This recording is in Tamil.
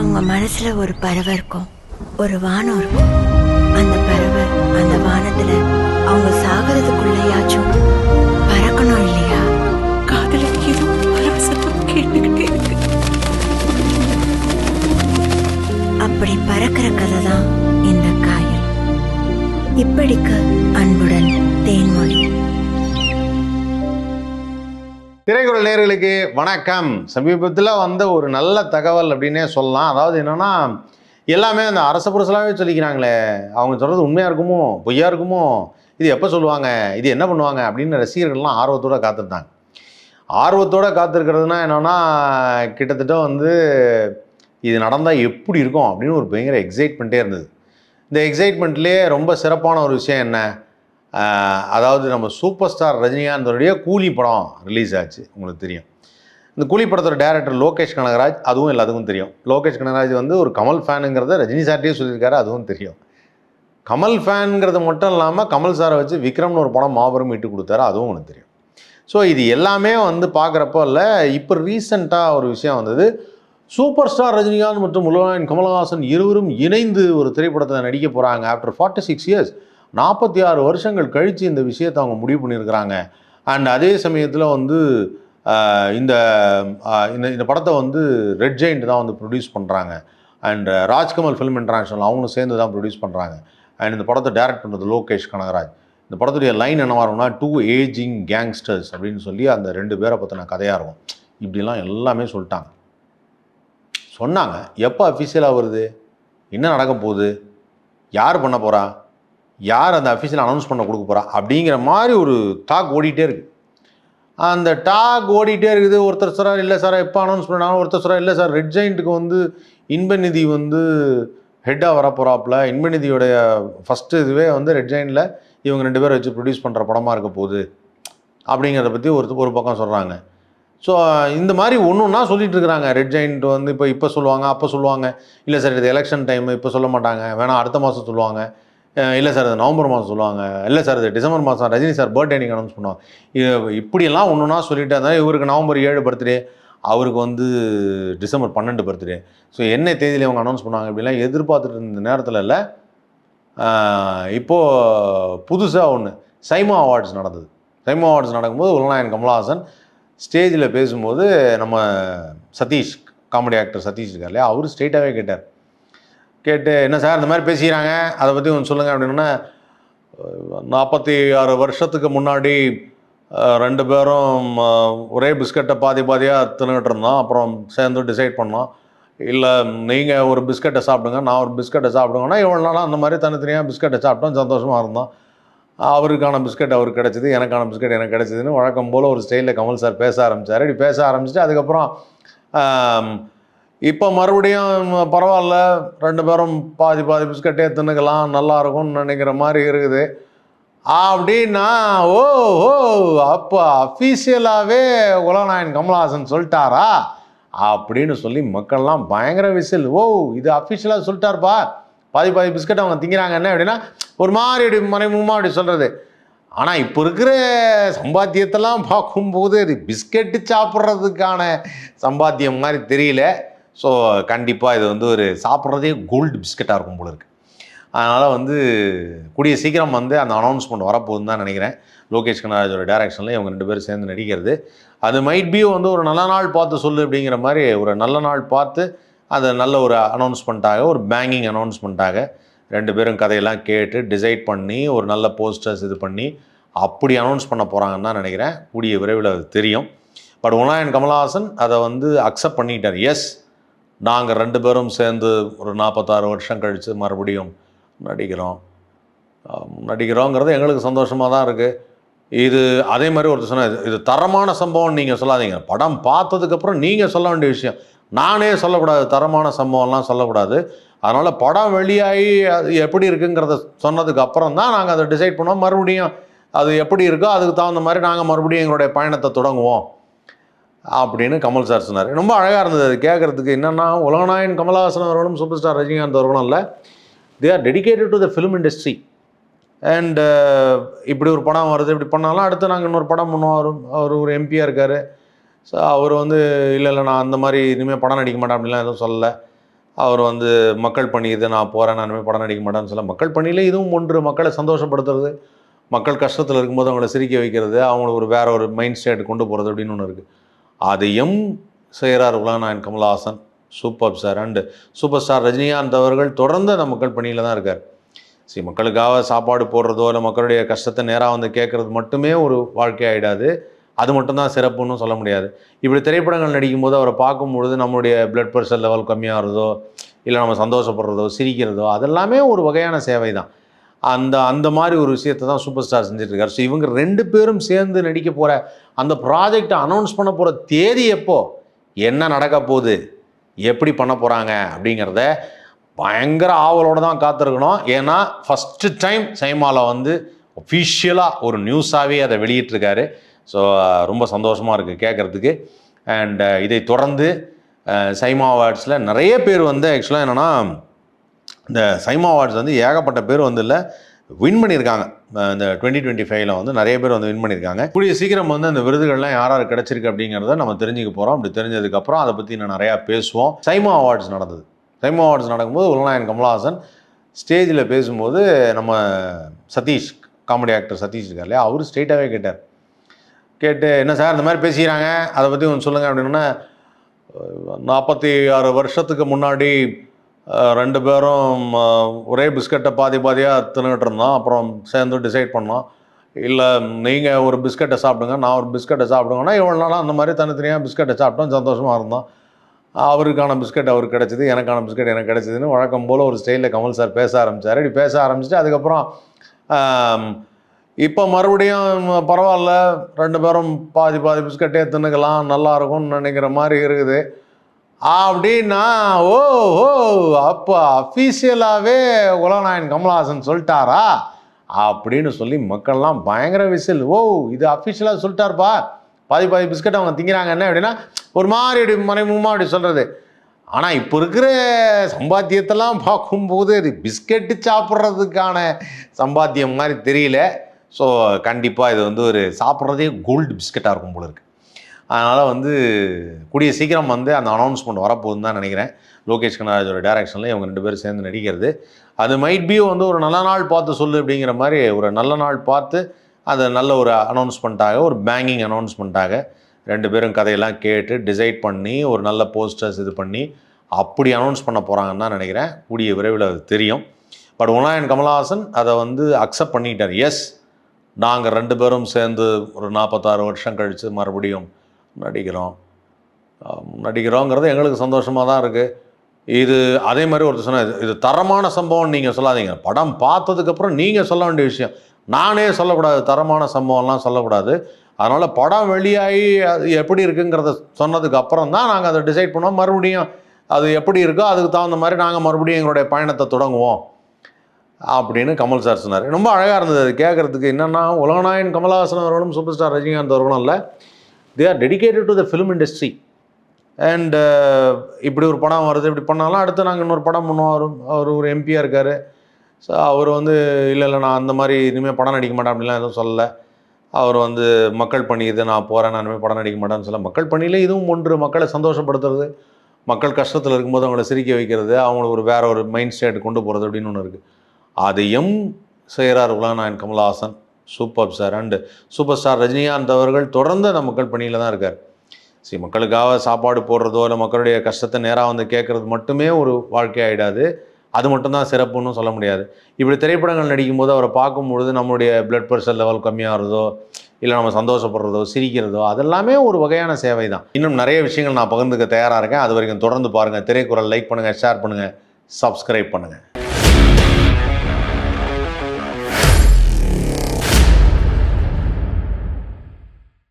அவங்க மனசுல ஒரு பறவை இருக்கும், ஒரு வானம் இருக்கும். அந்த பறவை அந்த வானத்துல அவங்க சாகிறதுக்குள்ளயாச்சும் பறக்கணும் இல்லையா? காதலுக்கு ஏதோ பறவை சத்தம் கேட்டுக்கிட்டே இருக்கு. அப்படி பறக்கிற கதை தான் இந்த காயல். இப்படிக்கு அன்புடன் தேன்மொழி. திரைக்குறள் நேயர்களுக்கு வணக்கம். சமீபத்தில் வந்த ஒரு நல்ல தகவல் அப்படின்னே சொல்லலாம். அதாவது என்னன்னா, எல்லாமே அந்த அரச புரசலாகவே சொல்லிக்கிறாங்களே, அவங்க சொல்கிறது உண்மையாக இருக்குமோ பொய்யா இருக்குமோ, இது எப்போ சொல்லுவாங்க, இது என்ன பண்ணுவாங்க அப்படின்னு ரசிகர்கள்லாம் ஆர்வத்தோடு காத்திருந்தாங்க. ஆர்வத்தோடு காத்திருக்கிறதுனா என்னென்னா, கிட்டத்தட்ட வந்து இது நடந்தால் எப்படி இருக்கும் அப்படின்னு ஒரு பயங்கர எக்ஸைட்மெண்ட்டே இருந்தது. இந்த எக்ஸைட்மெண்ட்லேயே ரொம்ப சிறப்பான ஒரு விஷயம் என்ன, அதாவது நம்ம சூப்பர் ஸ்டார் ரஜினிகாந்தோடைய கூலி படம் ரிலீஸ் ஆச்சு. உங்களுக்கு தெரியும், இந்த கூலி படத்தோட டைரக்டர் லோகேஷ் கனகராஜ், அதுவும் எல்லாத்துக்கும் தெரியும். லோகேஷ் கனகராஜ் வந்து ஒரு கமல் ஃபேனுங்கிறத ரஜினி சார்ட்டே சொல்லியிருக்காரு, அதுவும் தெரியும். கமல் ஃபேனுங்கிறது மட்டும் இல்லாமல் கமல் சாரை வச்சு விக்ரம்னு ஒரு படம் மாபெரும் இட்டு கொடுத்தாரு, அதுவும் உங்களுக்கு தெரியும். ஸோ இது எல்லாமே வந்து பார்க்குறப்போ இல்லை, இப்போ ரீசெண்டாக ஒரு விஷயம் வந்தது. சூப்பர் ஸ்டார் ரஜினிகாந்த் மற்றும் முழுவாயின் கமலஹாசன் இருவரும் இணைந்து ஒரு திரைப்படத்தை நடிக்க போகிறாங்க. ஆஃப்டர் 46 இயர்ஸ், 46 வருஷங்கள் கழித்து இந்த விஷயத்தை அவங்க முடிவு பண்ணியிருக்கிறாங்க. அண்ட் அதே சமயத்தில் வந்து இந்த இந்த படத்தை வந்து ரெட் ஜெயிண்ட் தான் வந்து ப்ரொடியூஸ் பண்ணுறாங்க. அண்ட் ராஜ்கமல் ஃபிலிம் இன்டர்நேஷனல் அவங்களும் சேர்ந்து தான் ப்ரொடியூஸ் பண்ணுறாங்க. அண்ட் இந்த படத்தை டைரக்ட் பண்ணுறது லோகேஷ் கனகராஜ். இந்த படத்துடைய லைன் என்னவாக இருக்கும்னா, 2 ஏஜிங் கேங்ஸ்டர்ஸ் அப்படின்னு சொல்லி அந்த 2 பேரை பற்றின கதையாக இருக்கும். இப்படிலாம் எல்லாமே சொன்னாங்க. எப்போ அஃபிஷியலாக வருது, என்ன நடக்க போகுது, யார் பண்ண போகிறா, யார் அந்த அஃபிஷியல் அனௌன்ஸ் பண்ண கொடுக்க போகிறா அப்படிங்கிற மாதிரி ஒரு டாக் ஓடிட்டே இருக்குது. அந்த டாக் ஓடிட்டே இருக்குது. ஒருத்தர் சார் இல்லை சார் எப்போ அனௌன்ஸ் பண்ணாலும், ஒருத்தர் சார் இல்லை சார் ரெட் ஜெயிண்ட்டுக்கு வந்து இன்பநிதி வந்து ஹெட்டாக வரப்போகிறாப்புல, இன்பநிதியோடைய ஃபஸ்ட்டு இதுவே வந்து ரெட் ஜெயிண்டில் இவங்க 2 பேரை வச்சு ப்ரொடியூஸ் பண்ணுற படமாக இருக்க போகுது அப்படிங்கிறத பற்றி ஒரு பக்கம் சொல்கிறாங்க. ஸோ இந்த மாதிரி ஒன்றுன்னா சொல்லிட்டு இருக்கிறாங்க. ரெட் ஜெயிண்ட் வந்து இப்போ சொல்லுவாங்க, அப்போ சொல்லுவாங்க. இல்லை சார் இது எலெக்ஷன் டைம், இப்போ சொல்ல மாட்டாங்க, வேணால் அடுத்த மாதம் சொல்லுவாங்க. இல்லை சார் இது நவம்பர் மாதம் சொல்லுவாங்க. இல்லை சார் இது டிசம்பர் மாதம் ரஜினி சார் பர்த்டே நீங்கள் அனௌன்ஸ் பண்ணுவாங்க. இப்படியெல்லாம் ஒன்றுனா சொல்லிட்டு இருந்தால், இவருக்கு நவம்பர் 7 பர்த்டே, அவருக்கு வந்து டிசம்பர் 12 பர்த்டே. ஸோ என்ன தேதியில் இவங்க அனௌன்ஸ் பண்ணுவாங்க இப்படிலாம் எதிர்பார்த்துட்டு இருந்த நேரத்தில் இல்லை, இப்போது புதுசாக ஒன்று சைமா அவார்ட்ஸ் நடந்தது. சைமா அவார்ட்ஸ் நடக்கும்போது உலகநாயகன் கமலஹாசன் ஸ்டேஜில் பேசும்போது நம்ம சதீஷ், காமெடி ஆக்டர் சதீஷ் இருக்கார் இல்லையா, அவர் ஸ்ட்ரெயிட்டாகவே கேட்டு என்ன சார் இந்த மாதிரி பேசிக்கிறாங்க, அதை பற்றி ஒன்று சொல்லுங்கள் அப்படின்னா, 46 வருஷத்துக்கு முன்னாடி 2 பேரும் ஒரே பிஸ்கட்டை பாதியாக தின்னுகிட்டு இருந்தோம், அப்புறம் சேர்ந்து டிசைட் பண்ணோம், இல்லை நீங்கள் ஒரு பிஸ்கட்டை சாப்பிடுங்க, நான் ஒரு பிஸ்கட்டை சாப்பிடுங்கன்னா இவ்வளோ நாளாக அந்த மாதிரி தனித்தனியாக பிஸ்கட்டை சாப்பிட்டோம், சந்தோஷமாக இருந்தோம். அவருக்கான பிஸ்கட் அவருக்கு கிடச்சிது, எனக்கான பிஸ்கட் எனக்கு கிடச்சிதுன்னு வழக்கம் போல் ஒரு ஸ்டைலில் கமல் சார் பேச ஆரம்பித்தார். இப்படி பேச ஆரம்பிச்சுட்டு அதுக்கப்புறம் இப்போ மறுபடியும் பரவாயில்ல, 2 பேரும் பாதி பிஸ்கட்டே தின்னுக்கலாம், நல்லாயிருக்கும்னு நினைக்கிற மாதிரி இருக்குது அப்படின்னா, அப்போ அஃபீஷியலாகவே உலகநாயகன் கமலஹாசன் சொல்லிட்டாரா அப்படின்னு சொல்லி மக்கள்லாம் பயங்கர விசில். இது அஃபீஷியலாக சொல்லிட்டாருப்பா, பாதி பிஸ்கட் அவங்க திங்கிறாங்க என்ன அப்படின்னா, ஒரு மாதிரி அப்படி மறைமுகமாக அப்படி சொல்கிறது. ஆனால் இப்போ இருக்கிற சம்பாத்தியத்தெல்லாம் பார்க்கும்போது அது பிஸ்கெட்டு சாப்பிட்றதுக்கான சம்பாத்தியம் மாதிரி தெரியல. ஸோ கண்டிப்பாக இது வந்து ஒரு சாப்பிட்றதே கோல்டு பிஸ்கட்டாக இருக்கும் போல இருக்குது. அதனால் வந்து கூடிய சீக்கிரம் வந்து அந்த அனௌன்ஸ்மெண்ட் வரப்போகுதுன்னு தான் நினைக்கிறேன். லோகேஷ் கனகராஜோட டைரக்ஷனில் இவங்க 2 பேரும் சேர்ந்து நடிக்கிறது. அது மைட் பி வந்து ஒரு நல்ல நாள் பார்த்து சொல்லு அப்படிங்கிற மாதிரி ஒரு நல்ல நாள் பார்த்து அதை நல்ல ஒரு அனௌன்ஸ்மெண்ட்டாக, ஒரு பேங்கிங் அனௌன்ஸ்மெண்ட்டாக 2 பேரும் கதையெல்லாம் கேட்டு டிசைட் பண்ணி ஒரு நல்ல போஸ்டர்ஸ் இது பண்ணி அப்படி அனௌன்ஸ் பண்ண போகிறாங்கன்னு தான் நினைக்கிறேன். கூடிய விரைவில் அது தெரியும். பட் உலகநாயகன் கமலஹாசன் அதை வந்து அக்செப்ட் பண்ணிட்டார். எஸ், நாங்கள் 2 பேரும் சேர்ந்து ஒரு 46 வருஷம் கழித்து மறுபடியும் நடிக்கிறோங்கிறது எங்களுக்கு சந்தோஷமாக தான் இருக்குது. இது அதே மாதிரி ஒருத்தர் சொன்னார், இது தரமான சம்பவம்னு நீங்கள் சொல்லாதீங்க, படம் பார்த்ததுக்கப்புறம் நீங்கள் சொல்ல வேண்டிய விஷயம், நானே சொல்லக்கூடாது, தரமான சம்பவம்லாம் சொல்லக்கூடாது. அதனால் படம் வெளியாகி அது எப்படி இருக்குங்கிறத சொன்னதுக்கு அப்புறம் தான் நாங்கள் அதை டிசைட் பண்ணோம். மறுபடியும் அது எப்படி இருக்கோ அதுக்கு தகுந்த மாதிரி நாங்கள் மறுபடியும் எங்களுடைய பயணத்தை தொடங்குவோம் அப்படின்னு கமல் சார் சொன்னார். ரொம்ப அழகாக இருந்தது அது கேட்குறதுக்கு. என்னென்னா, உலகநாயகன் கமலஹாசன் அவர்களும் சூப்பர் ஸ்டார் ரஜினிகாந்த் அவர்களும் இல்லை, they are dedicated to the film industry. And இப்படி ஒரு படம் வருது, இப்படி பண்ணாலும் அடுத்து நாங்கள் இன்னொரு படம் பண்ணுவோம். அவர் ஒரு எம்பியாக இருக்கார். ஸோ அவர் வந்து இல்லை நான் அந்த மாதிரி இனிமேல் படம் நடிக்க மாட்டேன் அப்படின்லாம் எதுவும் சொல்லலை. அவர் வந்து மக்கள் பணி இது, நான் போகிறேன், நான் படம் நடிக்க மாட்டேன்னு சொல்ல, மக்கள் பணியில் இதுவும் ஒன்று. மக்களை சந்தோஷப்படுத்துறது, மக்கள் கஷ்டத்தில் இருக்கும்போது அவங்கள சிரிக்க வைக்கிறது, அவங்கள ஒரு வேற ஒரு மைண்ட் ஸ்டேட் கொண்டு போகிறது அப்படின்னு ஒன்று இருக்குது. அதையும் செய்கிறார் உலகநாயகன் Kamal Haasan. Super sir. And super star Rajinikanth அவர்கள் தொடர்ந்து அந்த மக்கள் பணியில் தான் இருக்கார். சரி, மக்களுக்காக சாப்பாடு போடுறதோ இல்லை மக்களுடைய கஷ்டத்தை நேராக வந்து கேட்குறது மட்டுமே ஒரு வாழ்க்கை ஆகிடாது. அது மட்டும்தான் சிறப்புன்னு சொல்ல முடியாது. இப்படி திரைப்படங்கள் நடிக்கும்போது அவரை பார்க்கும்பொழுது நம்மளுடைய பிளட் ப்ரெஷர் லெவல் கம்மியாகிறதோ இல்லை நம்ம சந்தோஷப்படுறதோ சிரிக்கிறதோ அதெல்லாமே ஒரு வகையான சேவை தான். அந்த மாதிரி ஒரு விஷயத்தை தான் சூப்பர் ஸ்டார் செஞ்சிட்ருக்காரு. ஸோ இவங்க 2 பேரும் சேர்ந்து நடிக்க போகிற அந்த ப்ராஜெக்டை அனௌன்ஸ் பண்ண போகிற தேதி எப்போ, என்ன நடக்க போகுது, எப்படி பண்ண போகிறாங்க அப்படிங்கிறத பயங்கர ஆவலோடு தான் காத்திருக்கணும். ஏன்னா ஃபஸ்ட்டு டைம் சைமாவில் வந்து ஒஃபிஷியலாக ஒரு நியூஸாகவே அதை வெளியிட்டிருக்காரு. ஸோ ரொம்ப சந்தோஷமாக இருக்குது கேட்குறதுக்கு. அண்ட் இதை தொடர்ந்து சைமா அவார்ட்ஸில் நிறைய பேர் வந்து ஆக்சுவலாக என்னென்னா இந்த சைமா அவார்ட்ஸ் வந்து ஏகப்பட்ட பேர் வந்து இல்லை வின் பண்ணியிருக்காங்க. இந்த 2025 வந்து நிறைய பேர் வந்து வின் பண்ணியிருக்காங்க. கூடிய சீக்கிரம் வந்து அந்த விருதுகள்லாம் யார் கிடச்சிருக்கு அப்படிங்கிறத நம்ம தெரிஞ்சுக்க போகிறோம். அப்படி தெரிஞ்சதுக்கப்புறம் அதை பற்றி நான் நிறையா பேசுவோம். சைமா அவார்ட்ஸ் நடந்தது. சைமா அவார்ட்ஸ் நடக்கும்போது உலகநாயகன் கமல்ஹாசன் ஸ்டேஜில் பேசும்போது நம்ம சதீஷ், காமெடி ஆக்டர் சதீஷ் இருக்கார் இல்லையா, அவர் ஸ்ட்ரெயிட்டாகவே கேட்டு என்ன சார் இந்த மாதிரி பேசிக்கிறாங்க, அதை பற்றி ஒன்று சொல்லுங்கள் அப்படின்னா, 46 வருஷத்துக்கு முன்னாடி 2 பேரும் ஒரே பிஸ்கட்டை பாதியாக தின்னுகிட்டு இருந்தோம். அப்புறம் சேர்ந்து டிசைட் பண்ணோம், இல்லை நீங்கள் ஒரு பிஸ்கட்டை சாப்பிடுங்க, நான் ஒரு பிஸ்கட்டை சாப்பிடுங்கன்னா இவ்வளோ நாளாக அந்த மாதிரி தனித்தனியாக பிஸ்கட்டை சாப்பிட்டோம், சந்தோஷமாக இருந்தோம். அவருக்கான பிஸ்கட் அவருக்கு கிடச்சிது, எனக்கான பிஸ்கட் எனக்கு கிடச்சிதுன்னு வழக்கம் போல் ஒரு ஸ்டைலில் கமல் சார் பேச ஆரம்பித்தார். இப்படி பேச ஆரம்பிச்சுட்டு அதுக்கப்புறம் இப்போ மறுபடியும் பரவாயில்ல 2 பேரும் பாதி பிஸ்கட்டே தின்னுக்கலாம், நல்லாயிருக்கும்னு நினைக்கிற மாதிரி இருக்குது அப்படின்னா, ஓஹோ அப்போ அஃபீஷியலாகவே உலகநாயகன் கமல்ஹாசன் சொல்லிட்டாரா அப்படின்னு சொல்லி மக்கள்லாம் பயங்கர விசில். ஓ இது அஃபீஷியலாக சொல்லிட்டாருப்பா, பாதி பிஸ்கட் அவங்க திங்கிறாங்க என்ன அப்படின்னா ஒரு மாதிரி அப்படி மறைமுகமாக அப்படி சொல்கிறது. ஆனால் இப்போ இருக்கிற சம்பாத்தியத்தெல்லாம் பார்க்கும்போது அது பிஸ்கெட்டு சாப்பிட்றதுக்கான சம்பாத்தியம் மாதிரி தெரியல. ஸோ கண்டிப்பாக இது வந்து ஒரு சாப்பிட்றதே கோல்டு பிஸ்கட்டாக இருக்கும் போல இருக்குது. அதனால் வந்து கூடிய சீக்கிரம் வந்து அந்த அனௌன்ஸ்மெண்ட் வரப்போகுதுன்னு தான் நினைக்கிறேன். லோகேஷ் கனகராஜோட டைரக்ஷனில் இவங்க 2 பேரும் சேர்ந்து நடிக்கிறது. அது மைட் பி வந்து ஒரு நல்ல நாள் பார்த்து சொல்லு அப்படிங்கிற மாதிரி ஒரு நல்ல நாள் பார்த்து அதை நல்ல ஒரு அனௌன்ஸ்மெண்ட்டாக, ஒரு பேங்கிங் அனௌன்ஸ்மெண்ட்டாக 2 பேரும் கதையெல்லாம் கேட்டு டிசைட் பண்ணி ஒரு நல்ல போஸ்டர்ஸ் இது பண்ணி அப்படி அனௌன்ஸ் பண்ண போகிறாங்கன்னு தான் நினைக்கிறேன். கூடிய விரைவில் அது தெரியும். பட் உலகநாயகன் கமல்ஹாசன் அதை வந்து அக்செப்ட் பண்ணிக்கிட்டார். எஸ், நாங்கள் 2 பேரும் சேர்ந்து ஒரு 46 வருஷம் கழித்து மறுபடியும் நடிக்கிறோங்கிறது எங்களுக்கு சந்தோஷமாக தான் இருக்குது. இது அதே மாதிரி ஒருத்தர் சொன்னால் இது தரமான சம்பவம் நீங்கள் சொல்லாதீங்க, படம் பார்த்ததுக்கப்புறம் நீங்கள் சொல்ல வேண்டிய விஷயம். நானே சொல்லக்கூடாது, தரமான சம்பவம்லாம் சொல்லக்கூடாது. அதனால் படம் வெளியாகி அது எப்படி இருக்குங்கிறத சொன்னதுக்கு அப்புறம் தான் நாங்கள் அதை டிசைட் பண்ணோம். மறுபடியும் அது எப்படி இருக்கோ அதுக்கு தகுந்த மாதிரி நாங்கள் மறுபடியும் எங்களுடைய பயணத்தை தொடங்குவோம் அப்படின்னு கமல் சார் சொன்னார். ரொம்ப அழகாக இருந்தது அது கேட்குறதுக்கு. என்னென்னா உலகநாயகன் கமல்ஹாசன் அவர்களும் சூப்பர் ஸ்டார் ரஜினிகாந்த் அவர்களும் இல்லை, they are dedicated to the film industry. And இப்படி ஒரு படம் வருது, இப்படி பண்ணாலும் அடுத்து நாங்கள் இன்னொரு படம் பண்ணுவோம். அவர் ஒரு எம்பியாக இருக்கார். ஸோ அவர் வந்து இல்லை நான் அந்த மாதிரி இனிமேல் படம் நடிக்க மாட்டேன் அப்படின்லாம் எதுவும் சொல்லலை. அவர் வந்து மக்கள் பணி இது, நான் போகிறேன், நான் இனிமேல் படம் நடிக்க மாட்டேன்னு சொல்ல, மக்கள் பணியில் இதுவும் ஒன்று. மக்களை சந்தோஷப்படுத்துறது, மக்கள் கஷ்டத்தில் இருக்கும்போது அவங்கள சிரிக்க வைக்கிறது, அவங்கள ஒரு வேற ஒரு மைண்ட் ஸ்டேட் கொண்டு போகிறது அப்படின்னு ஒன்று இருக்குது. அதையும் செய்கிறார் உலகநாயகன் Kamal Haasan. Super sir. And super star Rajinikanth அவர்கள் தொடர்ந்து அந்த மக்கள் பணியில் தான் இருக்கார். சரி, மக்களுக்காக சாப்பாடு போடுறதோ இல்லை மக்களுடைய கஷ்டத்தை நேராக வந்து கேட்குறது மட்டுமே ஒரு வாழ்க்கை ஆகிடாது. அது மட்டும்தான் சிறப்புன்னு சொல்ல முடியாது. இப்படி திரைப்படங்கள் நடிக்கும்போது அவரை பார்க்கும்பொழுது நம்மளுடைய பிளட் ப்ரெஷர் லெவல் கம்மியாகிறதோ இல்லை நம்ம சந்தோஷப்படுறதோ சிரிக்கிறதோ அதெல்லாமே ஒரு வகையான சேவை தான். இன்னும் நிறைய விஷயங்கள் நான் பகிர்ந்துக்க தயாராக இருக்கேன். அது வரைக்கும் தொடர்ந்து பாருங்கள். திரைக்குறள் லைக் பண்ணுங்கள், ஷேர் பண்ணுங்கள், சப்ஸ்கிரைப் பண்ணுங்கள்.